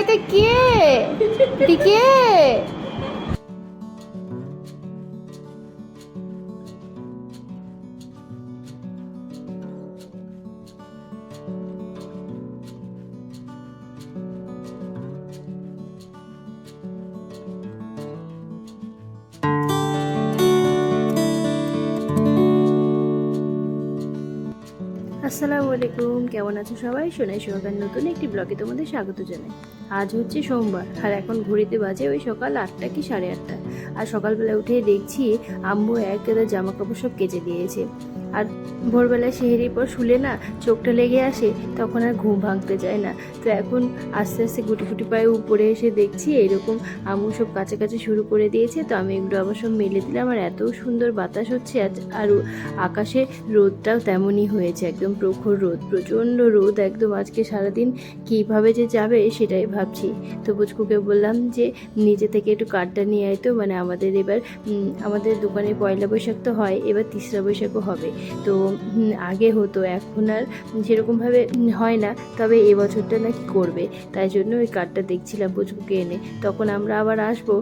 এটা কে? এটি কে? আসসালামু আলাইকুম, কেমন আছো সবাই? সোনাই সোহাগের নতুন একটি ব্লগে তোমাদের স্বাগত জানাই। আজ হচ্ছে সোমবার, আর এখন ঘড়িতে বাজে ওই সকাল 8টা কি 8:30। আর সকালবেলা উঠে দেখছি আম্মু একেবারে জামা কাপড় সব কেচে দিয়েছে। আর ভোরবেলায় সেহেরির পর শুলে না চোখটা লেগে আসে, তখন আর ঘুম ভাঙতে যায় না। তো এখন আস্তে আস্তে গুটি গুটি পায়ে উপরে এসে দেখছি এরকম আম্মু সব কাছাকাছি শুরু করে দিয়েছে। তো আমি এগুলো আবার সব মেলে দিলাম। আর এত সুন্দর বাতাস হচ্ছে, আর আকাশে রোদটাও তেমনই হয়েছে, একদম প্রখর রোদ, প্রচণ্ড রোদ একদম। আজকে সারাদিন কীভাবে যে যাবে সেটাই ভাবছি। তো পুচকুকে বললাম যে নিচে থেকে একটু কাঠটা নিয়ে আয়। তো মানে আমাদের এবার আমাদের দোকানে পয়লা বৈশাখ তো হয়, এবার 3রা বৈশাখও হবে। তো আগে হতো, এখন আর সেরকমভাবে হয় না, তবে এবছরটা নাকি করবে। তাই জন্য ওই কাঠটা দেখছিলাম পুচকুকে এনে, তখন আমরা আবার আসবো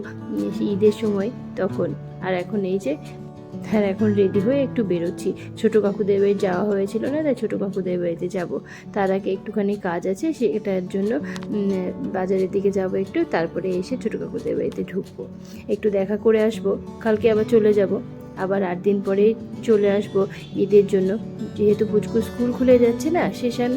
ঈদের সময় তখন। আর এখন এই যে এখন রেডি হয়ে একটু বেরোচ্ছি। ছোটো কাকুদের বাড়ি যাওয়া হয়েছিল না, তাই ছোটো কাকুদের বাড়িতে যাব। তার আগে একটুখানি কাজ আছে, সেটার জন্য বাজারের দিকে যাব একটু, তারপরে এসে ছোটো কাকুদের বাড়িতে ঢুকবো, একটু দেখা করে আসব। কালকে আবার চলে যাব, আবার 8 দিন পরেই চলে আসব ঈদের জন্য। যেহেতু পুচকু স্কুল খুলে যাচ্ছে না, সেশন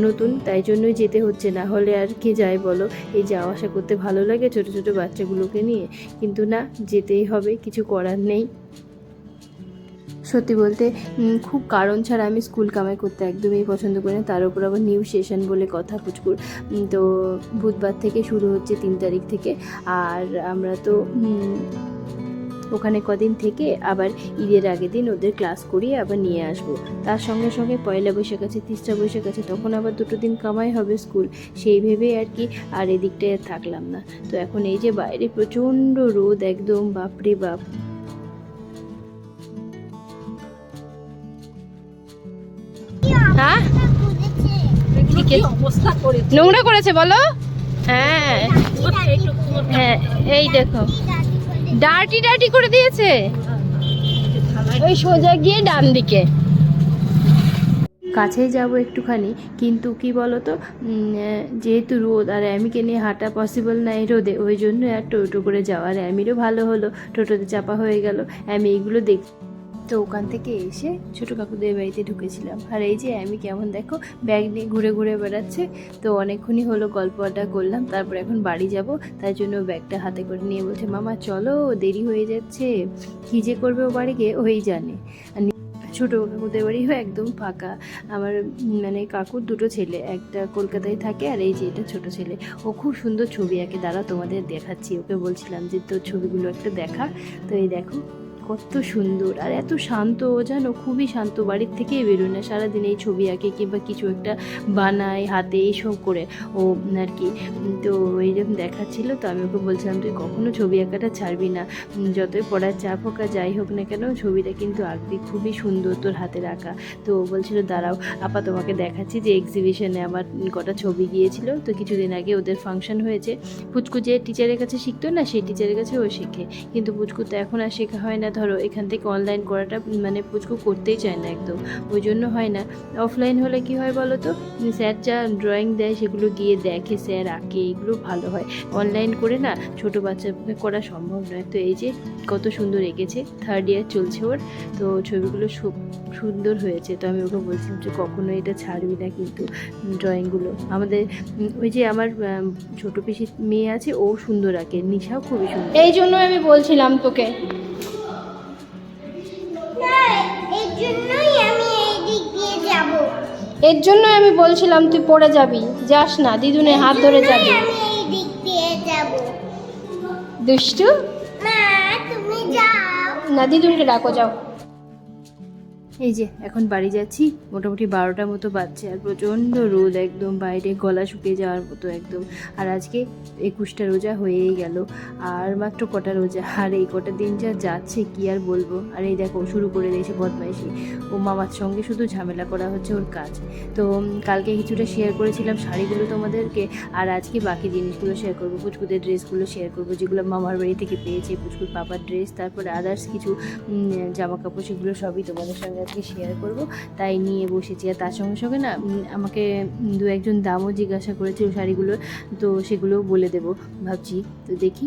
নতুন, তাই জন্যই যেতে হচ্ছে, না হলে আর কে যায় বলো? এই যাওয়া আসা করতে ভালো লাগে ছোটো ছোটো বাচ্চাগুলোকে নিয়ে, কিন্তু না, যেতেই হবে, কিছু করার নেই। সত্যি বলতে খুব কারণ ছাড়া আমি স্কুল কামাই করতে একদমই পছন্দ করি না। তার উপর আবার নিউ সেশন বলে কথা পুচকুর। তো বুধবার থেকে শুরু হচ্ছে 3 তারিখ থেকে। আর আমরা তো ওখানে কদিন থেকে আবার ঈদের আগের দিন ওদের ক্লাস করিয়ে আবার নিয়ে আসব। তার সঙ্গে সঙ্গে পয়লা বৈশাখ আছে, 3রা বৈশাখ আছে, তখন আবার 2 দিন কামাই হবে স্কুল, সেই ভেবেই আর কি আর এদিকটায় আর থাকলাম না। তো এখন এই যে বাইরে প্রচণ্ড রোদ, একদম বাপরে বাপ। হ্যাঁ, নোংরা করেছে বলো? হ্যাঁ হ্যাঁ, এই দেখো ডার্টি ডার্টি করে দিয়েছে। ওই সোজা গিয়ে ডান দিকে কাছেই যাব একটুখানি, কিন্তু কি বলো তো, যেহেতু রোদ আর অ্যামিকে নিয়ে হাঁটা পসিবল না এই রোদে, ওই জন্য আর টোটো করে যাওয়া। আর অ্যামিরও ভালো হলো, টোটোতে চাপা হয়ে গেল। অ্যামি এইগুলো দেখ। তো ওখান থেকে এসে ছোটো কাকুদের বাড়িতে ঢুকেছিলাম। আর এই যে আমি কেমন দেখো ব্যাগ নিয়ে ঘুরে ঘুরে বেড়াচ্ছে। তো অনেকক্ষণই হলো গল্প আড্ডা করলাম, তারপর এখন বাড়ি যাব। তাই জন্য ব্যাগটা হাতে করে নিয়ে বলছে, মামা চলো, দেরি হয়ে যাচ্ছে। কী যে করবে ও বাড়ি গিয়ে ওই জানে। আর ছোটো কাকুদের বাড়িও একদম ফাঁকা। আমার মানে কাকুর 2টো ছেলে, একটা কলকাতায় থাকে, আর এই যে এটা ছোটো ছেলে। ও খুব সুন্দর ছবি আঁকে, দাঁড়া তোমাদের দেখাচ্ছি। ওকে বলছিলাম যে তোর ছবিগুলো একটা দেখা। তো এই দেখো কত সুন্দর, আর এত শান্ত ও, জানো, খুবই শান্ত, বাড়ির থেকেই বেরোয় না, সারাদিন এই ছবি আঁকে কিংবা কিছু একটা বানায় হাতে এইসব করে ও আর কি। তো এইরকম দেখাচ্ছিল, তো আমি ওকে বলছিলাম তুই কখনো ছবি আঁকাটা ছাড়বি না, যতই পড়ার চাপ হোক আর যাই হোক না কেন, ছবিটা কিন্তু আঁকবি, খুবই সুন্দর তোর হাতের আঁকা। তো ও বলছিল দাঁড়াও আপা তোমাকে দেখাচ্ছি, যে এক্সিবিশনে আমার কটা ছবি গিয়েছিল। তো কিছুদিন আগে ওদের ফাংশন হয়েছে। পুচকু যে টিচারের কাছে শিখতো না, সেই টিচারের কাছে ও শেখে, কিন্তু পুচকু তো এখন আর শেখা হয় না। ধরো এখান থেকে অনলাইন করাটা মানে পুচকু করতেই চায় না একদম, ওই জন্য হয় না। অফলাইন হলে কি হয় বলো তো, স্যার যা ড্রয়িং দেয় সেগুলো গিয়ে দেখে, স্যার আঁকে, এগুলো ভালো হয়। অনলাইন করে না ছোটো বাচ্চাকে করা সম্ভব নয়। তো এই যে কত সুন্দর এঁকেছে, 3rd ইয়ার চলছে ওর। তো ছবিগুলো খুব সুন্দর হয়েছে। তো আমি ওকে বলছিলাম যে কখনো এটা ছাড়বি না কিন্তু ড্রয়িংগুলো। আমাদের ওই যে আমার ছোটো পিসির মেয়ে আছে, ও সুন্দর আঁকে, নিশাও খুবই সুন্দর। এই জন্য আমি বলছিলাম তোকে, এর জন্য আমি বলছিলাম তুই পড়ে যাবি, যাস না, দিদুনের হাত ধরে যাবি। দুষ্টু না, দিদুনকে ডাকো, যাও। এই যে এখন বাড়ি যাচ্ছি, মোটামুটি 12টার মতো বাজছে, আর প্রচণ্ড রোদ, একদম বাইরে গলা শুকিয়ে যাওয়ার মতো একদম। আর আজকে 21টা রোজা হয়েই গেল, আর মাত্র কটা রোজা, আর এই কটা দিন যা যাচ্ছে কি আর বলবো। আর এই দেখো শুরু করে দিয়েছে বদমাইশি, ও মামার সঙ্গে শুধু ঝামেলা করা হচ্ছে ওর কাজ। তো কালকে কিছুটা শেয়ার করেছিলাম শাড়িগুলো তোমাদেরকে, আর আজকে বাকি জিনিসগুলো শেয়ার করবো, পুচকুদের ড্রেসগুলো শেয়ার করবো যেগুলো মামার বাড়ি থেকে পেয়েছে, পুচকুর পাপার ড্রেস, তারপরে আদার্স কিছু জামা কাপড়, সেগুলো সবই তোমাদের সঙ্গে আজকে শেয়ার করব। তাই নিয়ে বসেছি। আর তার সঙ্গে সঙ্গে না আমাকে দু একজন দামও জিজ্ঞাসা করেছিল শাড়িগুলোর, তো সেগুলোও বলে দেবো ভাবছি। তো দেখি,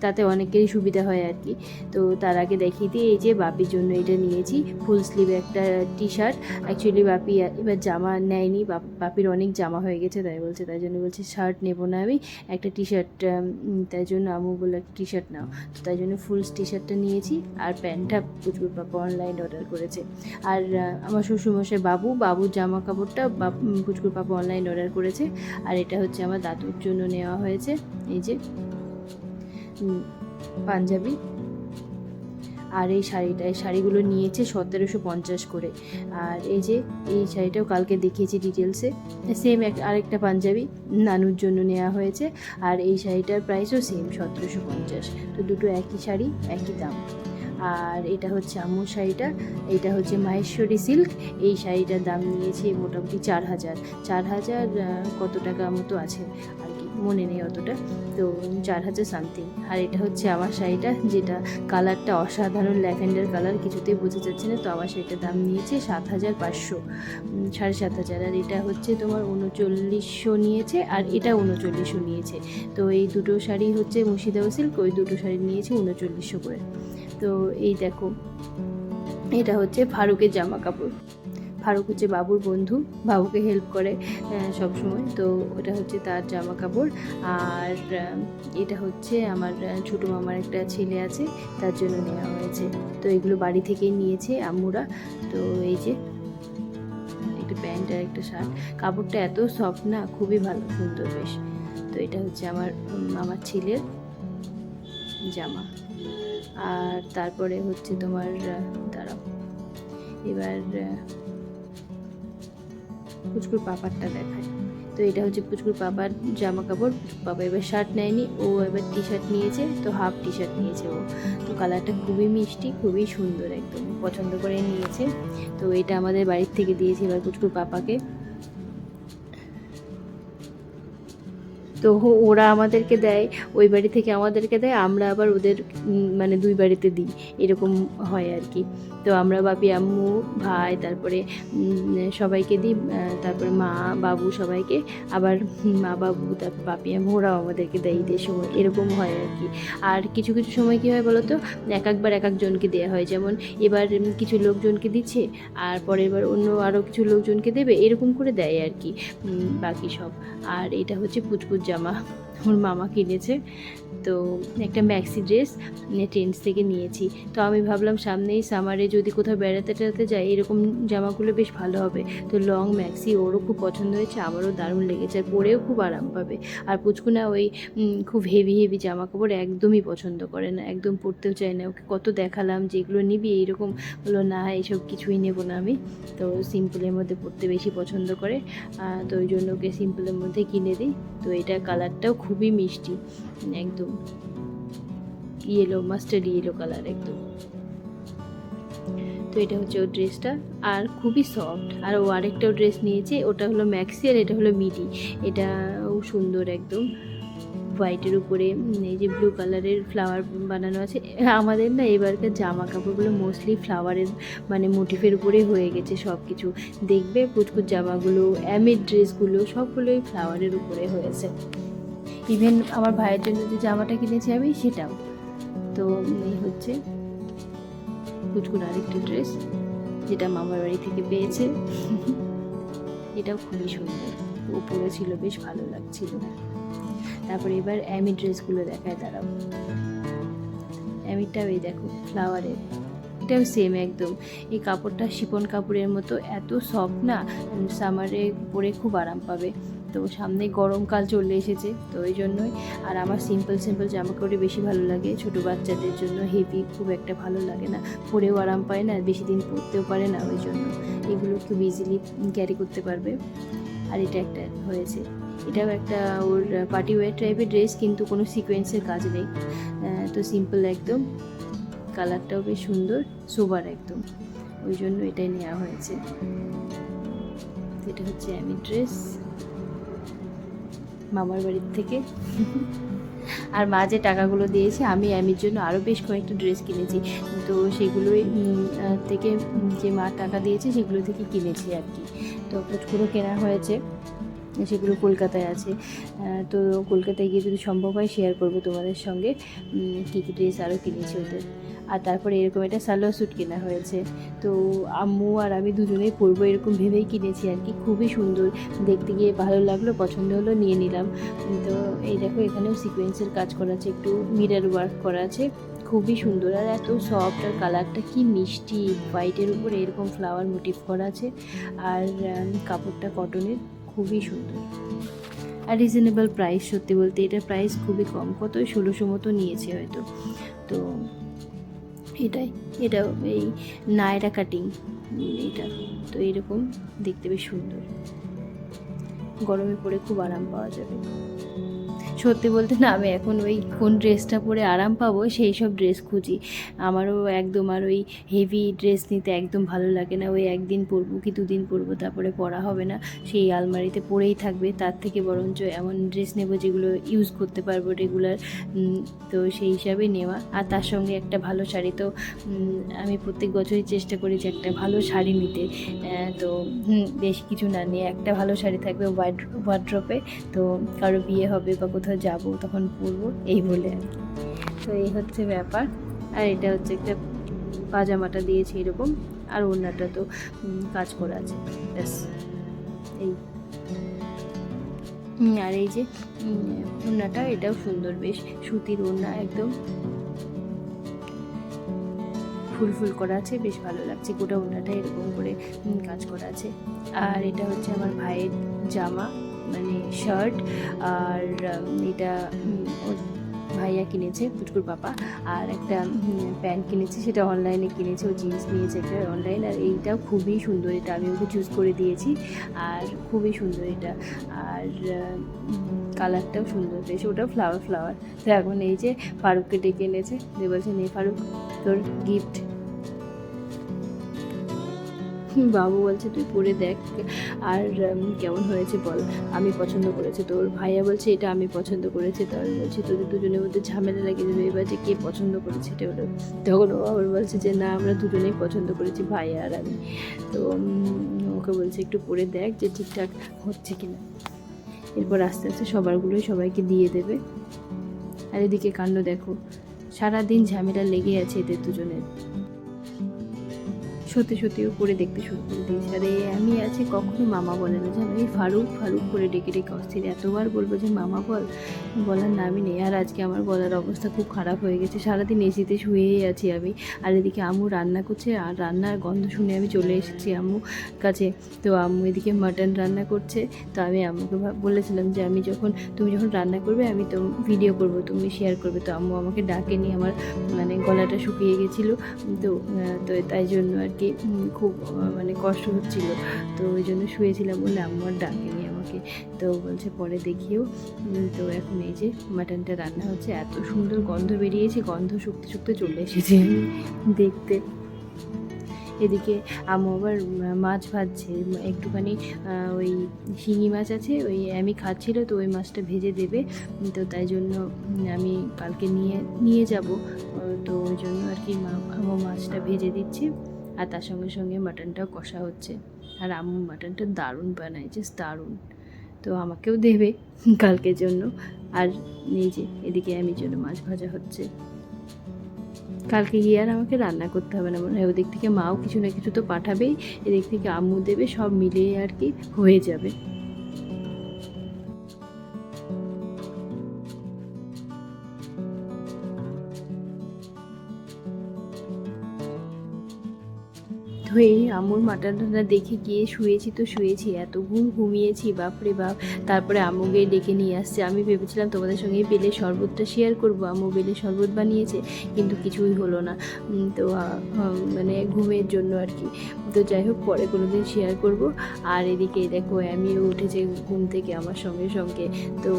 তাতে অনেকেরই সুবিধা হয় আর কি। তো তার আগে দেখিয়ে দিই, এই যে বাপির জন্য এটা নিয়েছি, ফুল স্লিভ একটা টি শার্ট। অ্যাকচুয়ালি বাপি এবার জামা নেয়নি, বাপির অনেক জামা হয়ে গেছে, তাই বলছে, তাই জন্য বলছে শার্ট নেবো না আমি, একটা টি শার্ট। তাই জন্য আমু বললো একটা টি শার্ট নাও, তো তাই জন্য ফুল টি শার্টটা নিয়েছি। আর প্যান্টটা পুচকুর পাপা অনলাইন অর্ডার করেছে। আর আমার শ্বশুরমশাই বাবুর জামা কাপড়টা পুচকুর পাপা অনলাইন অর্ডার করেছে। আর এটা হচ্ছে আমার দাদুর জন্য নেওয়া হয়েছে, এই যে পাঞ্জাবি। আর এই শাড়িগুলো নিয়েছে 1750 করে। আর এই যে এই শাড়িটাও কালকে দেখিয়েছি ডিটেলসে, সেম আরেকটা পাঞ্জাবি নানুর জন্য নেওয়া হয়েছে। আর এই শাড়িটার প্রাইসও সেম 1750। তো দুটো একই শাড়ি, একই দাম। আর এটা হচ্ছে আম্মুর শাড়িটা, এটা হচ্ছে মাহেশ্বরী সিল্ক। এই শাড়িটার দাম নিয়েছে মোটামুটি 4000 কত টাকা মতো আছে আর কি, মনে নেই অতটা, তো 4000 সামথিং। আর এটা হচ্ছে আমার শাড়িটা, যেটা কালারটা অসাধারণ ল্যাভেন্ডার কালার, কিছুতেই বোঝা যাচ্ছে না। তো আমার শাড়িটার দাম নিয়েছে 7500, 7500। আর এটা হচ্ছে তোমার 3900 নিয়েছে, আর এটা 3900 নিয়েছে। তো এই দুটো শাড়ি হচ্ছে মুর্শিদাবাদ সিল্ক, ওই দুটো শাড়ি নিয়েছে 3900 করে। তো এই দেখো, এটা হচ্ছে ফারুকের জামা কাপড়। ফারুক হচ্ছে বাবুর বন্ধু, বাবুকে হেল্প করে সব সময়, তো এটা হচ্ছে তার জামা কাপড়। আর এটা হচ্ছে আমার ছোটো মামার একটা ছেলে আছে, তার জন্য নেওয়া হয়েছে। তো এগুলো বাড়ি থেকেই নিয়েছে আম্মুরা। তো এই যে একটা প্যান্ট আর একটা শার্ট, কাপড়টা এত সফট না, খুবই ভালো, সুন্দর বেশ। তো এটা হচ্ছে আমার ছেলের জামা। আর তারপরে হচ্ছে তোমার দাঁড়াও, এবার পুচকুর পাপারটা দেখায়। তো এটা হচ্ছে পুচকুর পাপার জামা কাপড়। পাপা এবার শার্ট নেয়নি, ও এবার টি শার্ট নিয়েছে, তো হাফ টি শার্ট নিয়েছে ও। তো কালারটা খুবই মিষ্টি, খুবই সুন্দর, একদম পছন্দ করে নিয়েছে। তো এটা আমাদের বাড়ির থেকে দিয়েছে এবার পুচকুর পাপাকে। তো ওরা আমাদেরকে দেয়, ওই বাড়ি থেকে আমাদেরকে দেয়, আমরা আবার ওদের মানে দুই বাড়িতে দিই, এরকম হয় আর কি। তো আমরা বাপি, আম্মু, ভাই, তারপরে সবাইকে দিই, তারপরে মা, বাবু সবাইকে, আবার মা, বাবু, তারপর বাপি, আম্মু, ওরাও আমাদেরকে দেয় ঈদের সময়, এরকম হয় আর কি। আর কিছু কিছু সময় কী হয় বলো তো, একবার এক একজনকে দেওয়া হয়, যেমন এবার কিছু লোকজনকে দিচ্ছে, আর পরের বার অন্য আরও কিছু লোকজনকে দেবে, এরকম করে দেয় আর কি বাকি সব। আর এটা হচ্ছে পুচকুর জামা, ওর মামা কিনেছে। তো একটা ম্যাক্সি ড্রেস ট্রেন্ডস থেকে নিয়েছি। তো আমি ভাবলাম সামনেই সামারে যদি কোথাও বেড়াতে টেড়াতে যাই, এরকম জামাগুলো বেশ ভালো হবে। তো লং ম্যাক্সি ওরও খুব পছন্দ হয়েছে, আমারও দারুণ লেগেছে, আর পরেও খুব আরাম পাবে। আর পুচকুনা ওই খুব হেভি জামা কাপড় একদমই পছন্দ করে না, একদম পরতেও চায় না। ওকে কত দেখালাম যে এগুলো নিবি, এইরকম বললো না, এইসব কিছুই নেবো না আমি। তো সিম্পলের মধ্যে পরতে বেশি পছন্দ করে, তো ওই জন্য ওকে সিম্পলের মধ্যে কিনে দিই। তো এটা কালারটাও খুবই মিষ্টি, একদম ইয়েলো, মাস্টার্ড ইয়েলো কালার একদম। তো এটা হচ্ছে ওর ড্রেসটা, আর খুবই সফট। আর ও আরেকটাও ড্রেস নিয়েছে, ওটা হলো ম্যাক্সি, আর এটা হলো মিডি। এটাও সুন্দর একদম, হোয়াইটের উপরে এই যে ব্লু কালারের ফ্লাওয়ার বানানো আছে। আমাদের না এবারকার জামা কাপড়গুলো মোস্টলি ফ্লাওয়ারের মানে মোটিফের উপরে হয়ে গেছে সব কিছু। দেখবে পুচকুর জামাগুলো, অ্যামিড ড্রেসগুলো সবগুলোই ফ্লাওয়ারের উপরে হয়েছে। ইভেন আমার ভাইয়ের জন্য যে জামাটা কিনেছি আমি, সেটাও। তো এই হচ্ছে পুচকুর আরেকটি ড্রেস, যেটা মামার বাড়ি থেকে পেয়েছে। এটাও খুবই সুন্দর, ও পরেছিল, বেশ ভালো লাগছিল। তারপরে এবার অ্যামি ড্রেসগুলো দেখায়, দাঁড়াও। অ্যামিটাও এই দেখো ফ্লাওয়ারের, এটাও সেম একদম। এই কাপড়টা শিফন কাপড়ের মতো, এত সফট না, সামারে পরে খুব আরাম পাবে। তো সামনে গরমকাল চলে এসেছে, তো ওই জন্যই। আর আমার সিম্পল জামা কাপড়ই বেশি ভালো লাগে, ছোটো বাচ্চাদের জন্য হেভি খুব একটা ভালো লাগে না, পরেও আরাম পায় না, বেশি দিন পরতেও পারে না, ওই জন্য এগুলো খুব ইজিলি ক্যারি করতে পারবে। আর এটা একটা হয়েছে, এটাও একটা ওর পার্টি ওয়্যার টাইপের ড্রেস, কিন্তু কোনো সিকোয়েন্সের কাজ নেই, তো সিম্পল একদম, কালারটাও বেশ সুন্দর, সোবার একদম, ওই জন্য এটাই নেওয়া হয়েছে। এটা হচ্ছে আমি ড্রেস মামার বাড়ির থেকে। আর মা যে টাকাগুলো দিয়েছে, আমি অ্যামির জন্য আরও বেশ কয়েকটা ড্রেস কিনেছি, তো সেগুলোই থেকে যে মা টাকা দিয়েছে সেগুলো থেকে কিনেছি আর কি। তো কুচকুরো কেনা হয়েছে, সেগুলো কলকাতায় আছে, তো কলকাতায় গিয়ে যদি সম্ভব হয় শেয়ার করবো তোমাদের সঙ্গে কী কী ড্রেস আরও কিনেছি ওদের। আর তারপরে এরকম একটা সালোয়ার স্যুট কেনা হয়েছে, তো আম্মু আর আমি দুজনেই পরবো এরকম ভেবেই কিনেছি আর কি। খুবই সুন্দর, দেখতে গিয়ে ভালো লাগলো, পছন্দ হলো, নিয়ে নিলাম। তো এই দেখো এখানেও সিকোয়েন্সের কাজ করা আছে, একটু মিরর ওয়ার্ক করা আছে, খুবই সুন্দর আর এত সফট, আর কালারটা কি মিষ্টি, হোয়াইটের উপরে এরকম ফ্লাওয়ার মোটিভ করা আছে, আর কাপড়টা কটনের, খুবই সুন্দর আর রিজনেবল প্রাইস। সত্যি বলতে এটার প্রাইস খুবই কম, কত 1600 মতো নিয়েছে হয়তো। তো এটাও এই নায়রা কাটিং এটা, তো এরকম দেখতে বেশ সুন্দর, গরমে পরে খুব আরাম পাওয়া যাবে। সত্যি বলতে না, আমি এখন ওই কোন ড্রেসটা পরে আরাম পাবো সেই সব ড্রেস খুঁজি। আমারও একদম আর ওই হেভি ড্রেস নিতে একদম ভালো লাগে না, ওই একদিন পরবো কি দুদিন পরবো, তারপরে পরা হবে না, সেই আলমারিতে পরেই থাকবে। তার থেকে বরঞ্চ এমন ড্রেস নেব যেগুলো ইউজ করতে পারবো রেগুলার, তো সেই হিসাবে নেওয়া। আর তার সঙ্গে একটা ভালো শাড়ি, তো আমি প্রত্যেক বছরই চেষ্টা করি যে একটা ভালো শাড়ি নিতে, তো বেশ কিছু না নিয়ে একটা ভালো শাড়ি থাকবে ওয়ার্ড্রপে, তো কারো বিয়ে হবে বা কোথাও যাবো তখন পরবো এই বলে আর কি। তো এই হচ্ছে ব্যাপার। আর এটা হচ্ছে একটা পাজামাটা দিয়েছে এরকম, আর ওড়নাটা তো কাজ করা আছে, ব্যাস এই। আর এই যে ওড়নাটা, এটাও সুন্দর, বেশ সুতির ওড়না, একদম ফুল করা আছে, বেশ ভালো লাগছে, গোটা ওড়নাটা এরকম করে কাজ করা আছে। আর এটা হচ্ছে আমার ভাইয়ের জামা, মানে শার্ট, আর এটা ভাইয়া কিনেছে, পুচকুর পাপা। আর একটা প্যান্ট কিনেছে, সেটা অনলাইনে কিনেছে, ও জিন্স নিয়েছে একটা অনলাইন। আর এইটাও খুবই সুন্দর, এটা আমি ওকে চুজ করে দিয়েছি, আর খুবই সুন্দর এটা, আর কালারটাও সুন্দর বেশ, ওটাও ফ্লাওয়ার। তো এখন এই যে ফারুককে ডেকে এনেছে, যে বলছে নে ফারুক তোর গিফট। বাবু বলছে তুই পরে দেখ আর কেমন হয়েছে বল, আমি পছন্দ করেছি। তোর ভাইয়া বলছে এটা আমি পছন্দ করেছি, তো আমি বলছি তোদের দুজনের মধ্যে ঝামেলা লাগিয়ে দেবে এবার যে কে পছন্দ করেছে এটা হলো। তখন ও আবার বলছে যে না আমরা দুজনেই পছন্দ করেছি, ভাইয়া আর আমি। তো ওকে বলছে একটু পরে দেখ যে ঠিকঠাক হচ্ছে কিনা, এরপর আস্তে আস্তে সবারগুলোই সবাইকে দিয়ে দেবে। আর এদিকে কাণ্ড দেখো, সারাদিন ঝামেলা লেগে আছে এদের দুজনের। সত্যিও করে দেখতে শুরু করে দিয়েছি। আর আমি আছে কখনো মামা বলে না, জানো, এই ফারুক করে ডেকে অস্থির, এতবার বলবো যে মামা বলার নামই নেই। আর আজকে আমার গলার অবস্থা খুব খারাপ হয়ে গেছে, সারাদিন এসিতে শুয়েই আছি আমি। আর এদিকে আম্মু রান্না করছে, আর রান্নার গন্ধ শুনে আমি চলে এসেছি আম্মু কাছে। তো আম্মু এদিকে মাটন রান্না করছে, তো আমি আম্মুকে বলেছিলাম যে তুমি যখন রান্না করবে আমি তো ভিডিও করবো, তুমি শেয়ার করবে। তো আম্মু আমাকে ডাকেনি, আমার মানে গলাটা শুকিয়ে গেছিলো, তো তাই জন্য আর কি খুব মানে কষ্ট হচ্ছিল, তো ওই জন্য শুয়েছিলাম বলে আম্মু আর ডাকেনি আমাকে। তো বলছে পরে দেখিও। তো এখন এই যে মাটনটা রান্না হচ্ছে, এত সুন্দর গন্ধ বেরিয়েছে, গন্ধ শুকতে চলে এসেছে দেখতে। এদিকে আম্মু আবার মাছ ভাজছে, একটুখানি ওই শিঙি মাছ আছে, ওই আমি খাচ্ছিল, তো ওই মাছটা ভেজে দেবে, তো তাই জন্য আমি কালকে নিয়ে যাব, তো ওই জন্য আর কি আম্মু মাছটা ভেজে দিচ্ছে, আর তার সঙ্গে সঙ্গে মাটনটাও কষা হচ্ছে। আর আম্মু মাটনটা দারুণ বানায়, জাস্ট দারুণ, তো আমাকেও দেবে কালকের জন্য। আর এই যে এদিকে আমি জন্য মাছ ভাজা হচ্ছে, কালকে গিয়ে আর আমাকে রান্না করতে হবে না মনে হয়, ওদিক থেকে মাও কিছু না কিছু তো পাঠাবেই, এদিক থেকে আম্মু দেবে, সব মিলিয়ে আর কি হয়ে যাবে। তো হয়ে আম্মুর মাটন রান্না দেখে গিয়ে শুয়েছি তো শুয়েছি, এত ঘুমিয়েছি বাপরে বাপ। তারপরে আম্মুকে ডেকে নিয়ে আসছে। আমি ভেবেছিলাম তোমাদের সঙ্গে বেলের শরবতটা শেয়ার করব, আম্মু বেলের শরবত বানিয়েছে, কিন্তু কিছুই হলো না। তো মানে ঘুমের জন্য আর কি। তো যাই হোক, পরে কোনো দিন শেয়ার করব। আর এদিকে দেখো আমিও উঠেছে ঘুম থেকে আমার সঙ্গে সঙ্গে। তো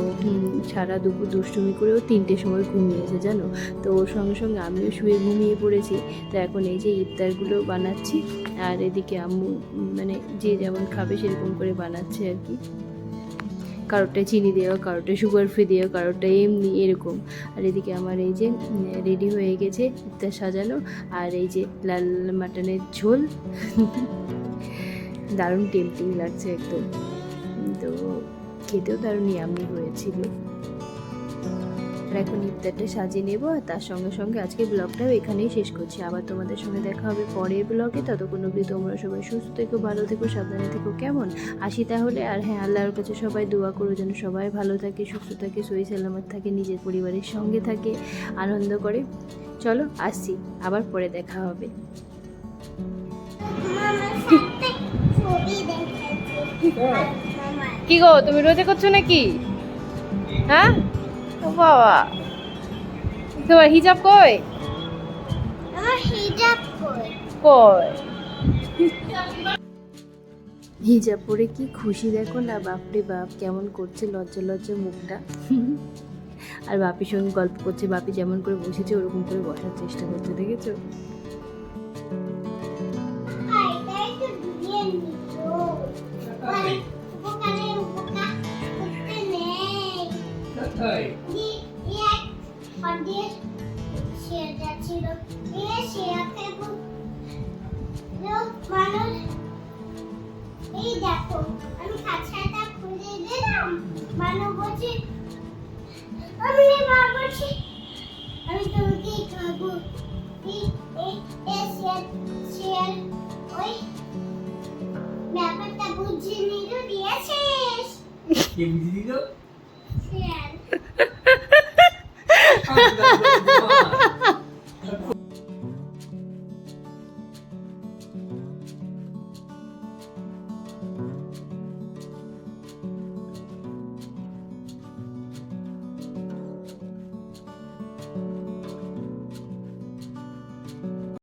সারা দুপুর দুষ্টুমি করেও 3টের সময় ঘুমিয়েছে জানো। তো ওর সঙ্গে সঙ্গে আমিও শুয়ে ঘুমিয়ে পড়েছি। তো এখন এই যে ইফতারগুলো বানাচ্ছি, আর এদিকে আম্মু মানে যে যেমন খাবে সেরকম করে বানাচ্ছে আর কি। কারোরটা চিনি দেওয়া, কারোরটা সুগার ফ্রি দেওয়া, কারোরটা এমনি এরকম। আর এদিকে আমার এই যে রেডি হয়ে গেছে ইফতার সাজানো। আর এই যে লাল মাটনের ঝোল দারুণ টেম্পটিং লাগছে একদম। তো খেতেও দারুণ ইয়াম্মি হয়েছিল। আর এখন ইফতারটা সাজিয়ে নেব, আর তার সঙ্গে সঙ্গে আজকে ব্লগটাও এখানেই শেষ করছি। আবার তোমাদের সঙ্গে দেখা হবে পরের ব্লগে। ততক্ষণ অবধি তোমরা সবাই সুস্থ থেকো, ভালো থেকো, সাবধানে থেকো, কেমন? আসি তাহলে। আর হ্যাঁ, আল্লাহর কাছে সবাই দোয়া করো যেন সবাই ভালো থাকে, সুস্থ থাকে, সহি সালামত থাকে, নিজের পরিবারের সঙ্গে থাকে, আনন্দ করে। চলো আসছি, আবার পরে দেখা হবে। কি গো, তুমি রোজা করছো নাকি? হ্যাঁ, ও বাবা, তোমার হিজাব কই? আমার হিজাব কই? কই হিজাব পরে কি খুশি দেখো না, বাপরে বাপ, কেমন করছে লজ্জা লজ্জা মুখটা। আর বাপির সঙ্গে গল্প করছে, বাপি যেমন করে বসেছে ওরকম করে বসার চেষ্টা করছে, দেখেছো? এটাই তো দুনিয়ার নিয়ম। উপকারে উপকার করতে নেই। এক হদিস শেয়ারটা ছিল, শেয়ারকে মানুষ। এই দেখো, আমি খাঁচাটা খুলে দিলাম, মানুষ বলছে আমি বলছি আমি তোমাকে খাবো। শেয়ার ওই ব্যাপারটা বুঝে নিল, দিয়েছিস? কে বুঝিয়ে দিল? শেয়ার। আল্লাহ